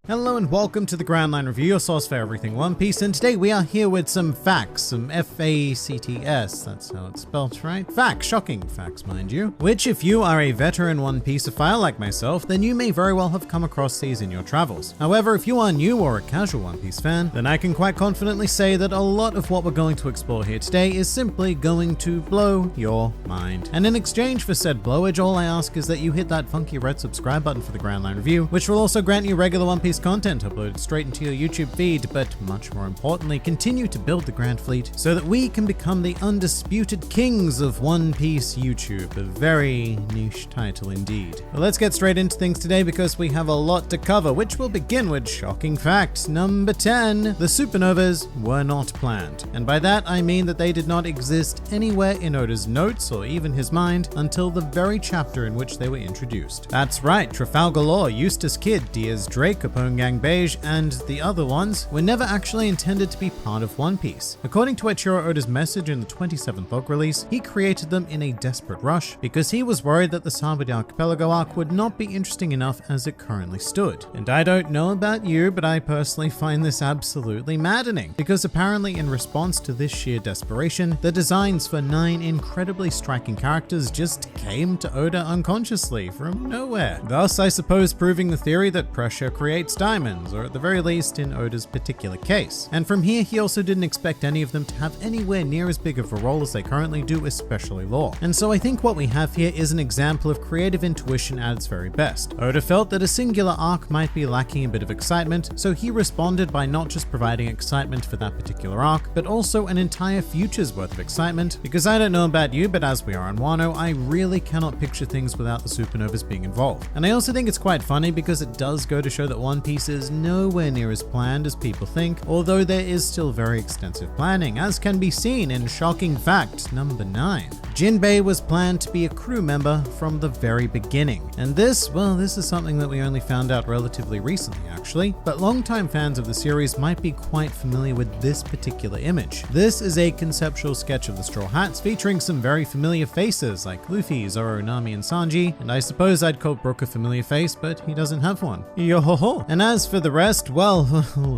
Hello and welcome to the Grand Line Review, your source for everything One Piece, and today we are here with some facts, some F-A-C-T-S, that's how it's spelled, right? Facts, shocking facts, mind you, which if you are a veteran One Pieceophile like myself, then you may very well have come across these in your travels. However, if you are new or a casual One Piece fan, then I can quite confidently say that a lot of what we're going to explore here today is simply going to blow your mind. And in exchange for said blowage, all I ask is that you hit that funky red subscribe button for the Grand Line Review, which will also grant you regular One Piece content uploaded straight into your YouTube feed, but much more importantly, continue to build the Grand Fleet so that we can become the undisputed kings of One Piece YouTube. A very niche title indeed. But let's get straight into things today because we have a lot to cover, which will begin with shocking fact number 10. The supernovas were not planned. And by that I mean that they did not exist anywhere in Oda's notes or even his mind until the very chapter in which they were introduced. That's right, Trafalgar Law, Eustace Kid, Diaz Drake, Capone Gang Beige, and the other ones were never actually intended to be part of One Piece. According to Eiichiro Oda's message in the 27th log release, he created them in a desperate rush because he was worried that the Sabaody Archipelago arc would not be interesting enough as it currently stood. And I don't know about you, but I personally find this absolutely maddening, because apparently in response to this sheer desperation, the designs for 9 incredibly striking characters just came to Oda unconsciously from nowhere. Thus, I suppose proving the theory that pressure creates diamonds, or at the very least in Oda's particular case. And from here, he also didn't expect any of them to have anywhere near as big of a role as they currently do, especially Law. And so I think what we have here is an example of creative intuition at its very best. Oda felt that a singular arc might be lacking a bit of excitement, so he responded by not just providing excitement for that particular arc, but also an entire future's worth of excitement, because I don't know about you, but as we are on Wano, I really cannot picture things without the supernovas being involved. And I also think it's quite funny because it does go to show that One Piece is nowhere near as planned as people think, although there is still very extensive planning, as can be seen in shocking fact number 9. Jinbei was planned to be a crew member from the very beginning. And this is something that we only found out relatively recently actually, but longtime fans of the series might be quite familiar with this particular image. This is a conceptual sketch of the Straw Hats featuring some very familiar faces like Luffy, Zoro, Nami, and Sanji, and I suppose I'd call Brook a familiar face, but he doesn't have one. Yo-ho-ho! And as for the rest, well,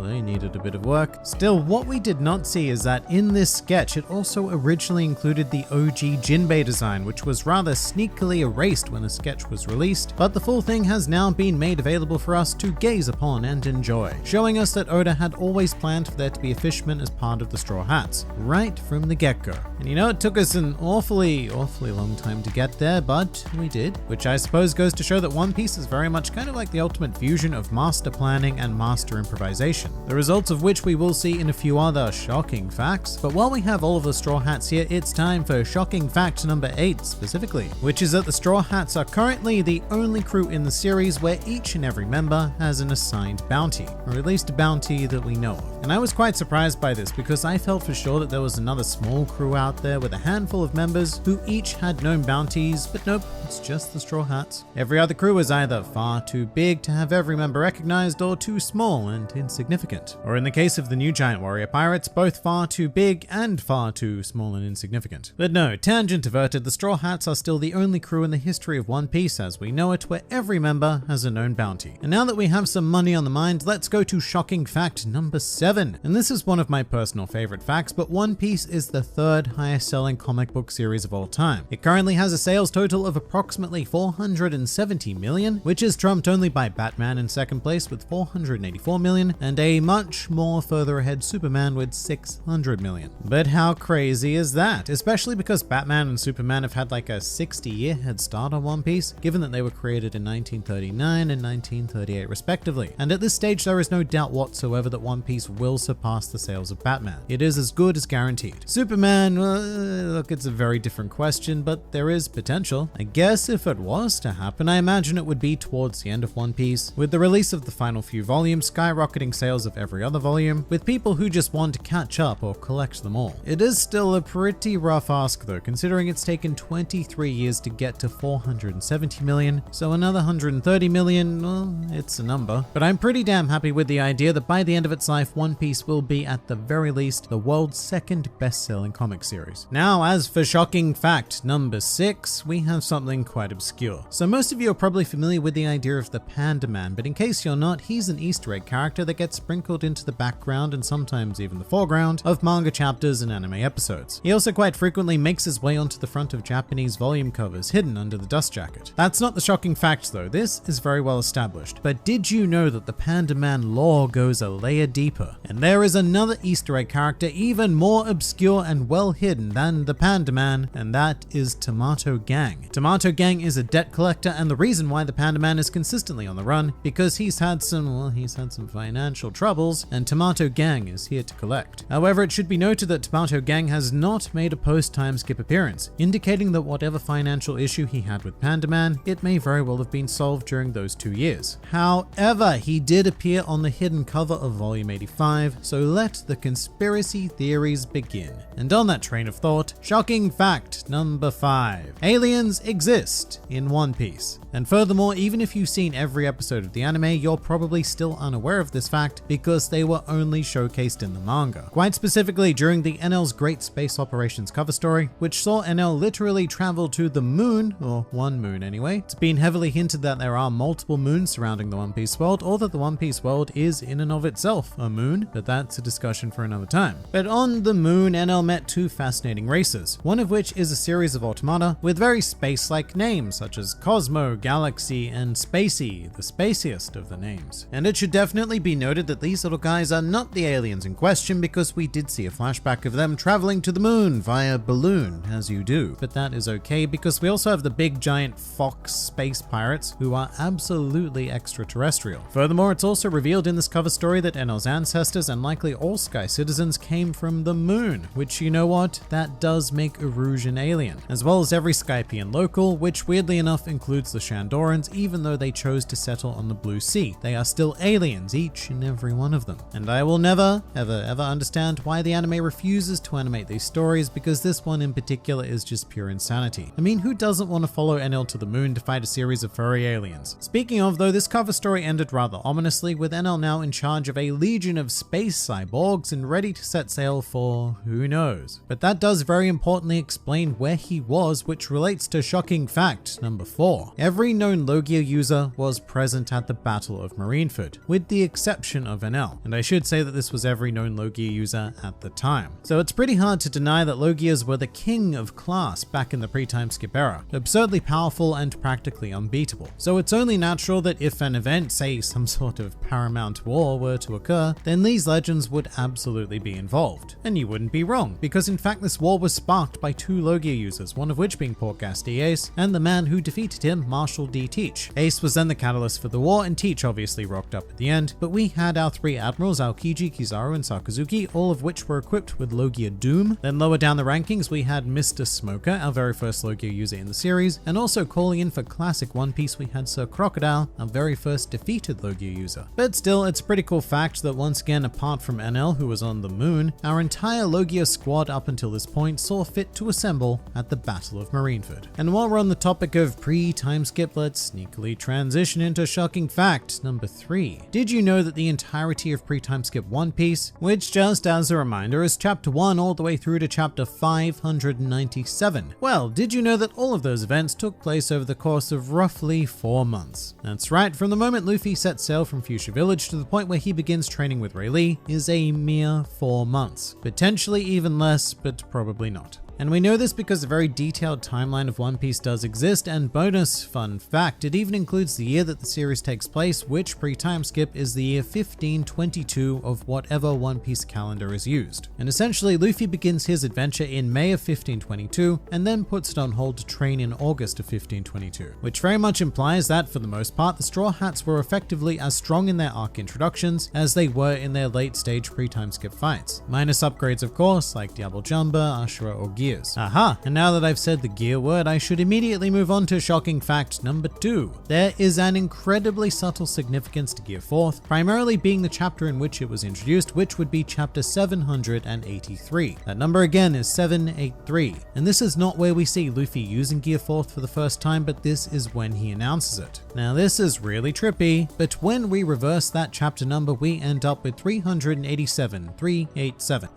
they needed a bit of work. Still, what we did not see is that in this sketch, it also originally included the OG Jinbei design, which was rather sneakily erased when the sketch was released, but the full thing has now been made available for us to gaze upon and enjoy, showing us that Oda had always planned for there to be a fisherman as part of the Straw Hats, right from the get-go. And you know, it took us an awfully long time to get there, but we did, which I suppose goes to show that One Piece is very much kind of like the ultimate fusion of master planning and master improvisation, the results of which we will see in a few other shocking facts. But while we have all of the Straw Hats here, it's time for shocking fact number 8 specifically, which is that the Straw Hats are currently the only crew in the series where each and every member has an assigned bounty, or at least a bounty that we know of. And I was quite surprised by this because I felt for sure that there was another small crew out there with a handful of members who each had known bounties, but nope, it's just the Straw Hats. Every other crew is either far too big to have every member recognized or too small and insignificant. Or in the case of the new Giant Warrior Pirates, both far too big and far too small and insignificant. But no, tangent averted, the Straw Hats are still the only crew in the history of One Piece as we know it where every member has a known bounty. And now that we have some money on the mind, let's go to shocking fact number 7. And this is one of my personal favorite facts, but One Piece is the 3rd highest selling comic book series of all time. It currently has a sales total of approximately 470 million, which is trumped only by Batman in second place with 484 million, and a much more further ahead Superman with 600 million. But how crazy is that? Especially because Batman and Superman have had like a 60-year head start on One Piece, given that they were created in 1939 and 1938 respectively. And at this stage, there is no doubt whatsoever that One Piece will surpass the sales of Batman. It is as good as guaranteed. Superman, look, it's a very different question, but there is potential. I guess if it was to happen, I imagine it would be towards the end of One Piece, with the release of the final few volumes skyrocketing sales of every other volume, with people who just want to catch up or collect them all. It is still a pretty rough ask though, considering it's taken 23 years to get to 470 million, so another 130 million, well, it's a number. But I'm pretty damn happy with the idea that by the end of its life, One One Piece will be at the very least the world's second best-selling comic series. Now, as for shocking fact number 6, we have something quite obscure. So most of you are probably familiar with the idea of the Panda Man, but in case you're not, he's an Easter egg character that gets sprinkled into the background and sometimes even the foreground of manga chapters and anime episodes. He also quite frequently makes his way onto the front of Japanese volume covers, hidden under the dust jacket. That's not the shocking fact though, this is very well established. But did you know that the Panda Man lore goes a layer deeper? And there is another Easter egg character even more obscure and well hidden than the Panda Man, and that is Tomato Gang. Tomato Gang is a debt collector, and the reason why the Panda Man is consistently on the run, because he's had some financial troubles, and Tomato Gang is here to collect. However, it should be noted that Tomato Gang has not made a post-time skip appearance, indicating that whatever financial issue he had with Panda Man, it may very well have been solved during those 2 years. However, he did appear on the hidden cover of volume 85, so let the conspiracy theories begin. And on that train of thought, shocking fact number 5. Aliens exist in One Piece. And furthermore, even if you've seen every episode of the anime, you're probably still unaware of this fact because they were only showcased in the manga. Quite specifically during the NL's Great Space Operations cover story, which saw NL literally travel to the moon, or one moon anyway. It's been heavily hinted that there are multiple moons surrounding the One Piece world, or that the One Piece world is in and of itself a moon, but that's a discussion for another time. But on the moon, NL met 2 fascinating races, one of which is a series of automata with very space-like names such as Cosmo, Galaxy, and Spacey, the spaciest of the names. And it should definitely be noted that these little guys are not the aliens in question, because we did see a flashback of them traveling to the moon via balloon, as you do. But that is okay, because we also have the big giant fox space pirates who are absolutely extraterrestrial. Furthermore, it's also revealed in this cover story that NL's ancestors and likely all Sky citizens came from the moon, which, you know what, that does make Erusian alien, as well as every Skypian local, which weirdly enough includes the Shandorans, even though they chose to settle on the Blue Sea. They are still aliens, each and every one of them. And I will never, ever understand why the anime refuses to animate these stories, because this one in particular is just pure insanity. I mean, who doesn't want to follow NL to the moon to fight a series of furry aliens? Speaking of though, this cover story ended rather ominously, with NL now in charge of a legion of space cyborgs and ready to set sail for who knows. But that does very importantly explain where he was, which relates to shocking fact number 4. Every known Logia user was present at the Battle of Marineford, with the exception of NL. And I should say that this was every known Logia user at the time. So it's pretty hard to deny that Logias were the king of class back in the pre-time skip era, absurdly powerful and practically unbeatable. So it's only natural that if an event, say some sort of paramount war, were to occur, then these legends would absolutely be involved. And you wouldn't be wrong, because in fact this war was sparked by 2 Logia users, one of which being Portgas D. Ace, and the man who defeated him, Marshall D. Teach. Ace was then the catalyst for the war, and Teach obviously rocked up at the end, but we had our 3 admirals, Aokiji, Kizaru, and Sakazuki, all of which were equipped with Logia Doom. Then lower down the rankings we had Mr. Smoker, our very first Logia user in the series, and also calling in for classic One Piece we had Sir Crocodile, our very first defeated Logia user. But still, it's a pretty cool fact that once again, apart from NL who was on the moon, our entire Logia squad up until this point saw fit to assemble at the Battle of Marineford. And while we're on the topic of pre-time skip, let's sneakily transition into shocking fact number 3. Did you know that the entirety of pre-time skip One Piece, which just as a reminder is chapter 1 all the way through to chapter 597, well, did you know that all of those events took place over the course of roughly 4 months? That's right, from the moment Luffy sets sail from Fuchsia Village to the point where he begins training with Rayleigh is a mere 4 months. Potentially even less, but probably not. And we know this because a very detailed timeline of One Piece does exist, and bonus fun fact, it even includes the year that the series takes place, which pre-time skip is the year 1522 of whatever One Piece calendar is used. And essentially, Luffy begins his adventure in May of 1522, and then puts it on hold to train in August of 1522, which very much implies that, for the most part, the Straw Hats were effectively as strong in their arc introductions as they were in their late stage pre-time skip fights. Minus upgrades of course, like Diablo Jumba, Ashura, or Gear, gears. Aha, and now that I've said the gear word, I should immediately move on to shocking fact number 2. There is an incredibly subtle significance to Gear 4th, primarily being the chapter in which it was introduced, which would be chapter 783. That number again is 783, and this is not where we see Luffy using Gear 4th for the first time, but this is when he announces it. Now this is really trippy, but when we reverse that chapter number, we end up with 387.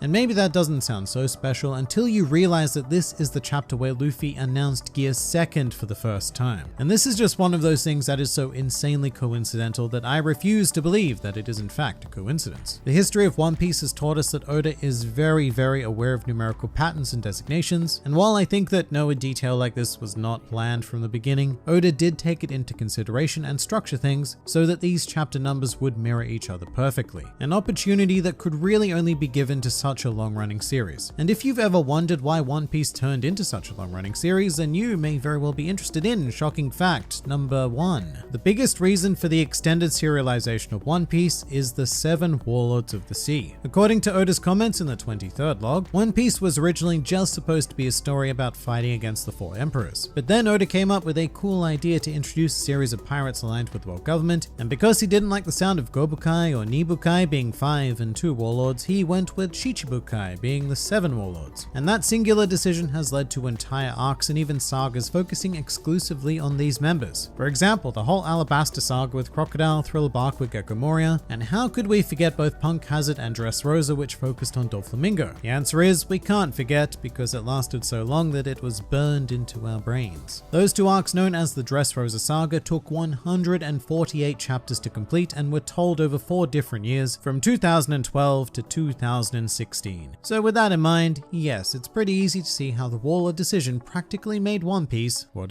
And maybe that doesn't sound so special until you realize that this is the chapter where Luffy announced Gear 2nd for the first time. And this is just one of those things that is so insanely coincidental that I refuse to believe that it is in fact a coincidence. The history of One Piece has taught us that Oda is very, very aware of numerical patterns and designations, and while I think that no detail like this was not planned from the beginning, Oda did take it into consideration and structure things so that these chapter numbers would mirror each other perfectly. An opportunity that could really only be given to such a long-running series. And if you've ever wondered why One Piece turned into such a long-running series, then you may very well be interested in shocking fact number 1. The biggest reason for the extended serialization of One Piece is the 7 Warlords of the Sea. According to Oda's comments in the 23rd log, One Piece was originally just supposed to be a story about fighting against the 4 emperors. But then Oda came up with a cool idea to introduce a series of pirates aligned with the world government, and because he didn't like the sound of Gobukai or Nibukai being 5 and 2 warlords, he went with Shichibukai being the 7 warlords. And that singular decision has led to entire arcs and even sagas focusing exclusively on these members. For example, the whole Alabasta saga with Crocodile, Thriller Bark with Gecko Moria, and how could we forget both Punk Hazard and Dressrosa, which focused on Doflamingo? The answer is we can't forget because it lasted so long that it was burned into our brains. Those 2 arcs, known as the Dressrosa saga, took 148 chapters to complete and were told over 4 different years from 2012 to 2016. So with that in mind, yes, it's pretty easy to see how the Warlord decision practically made One Piece what it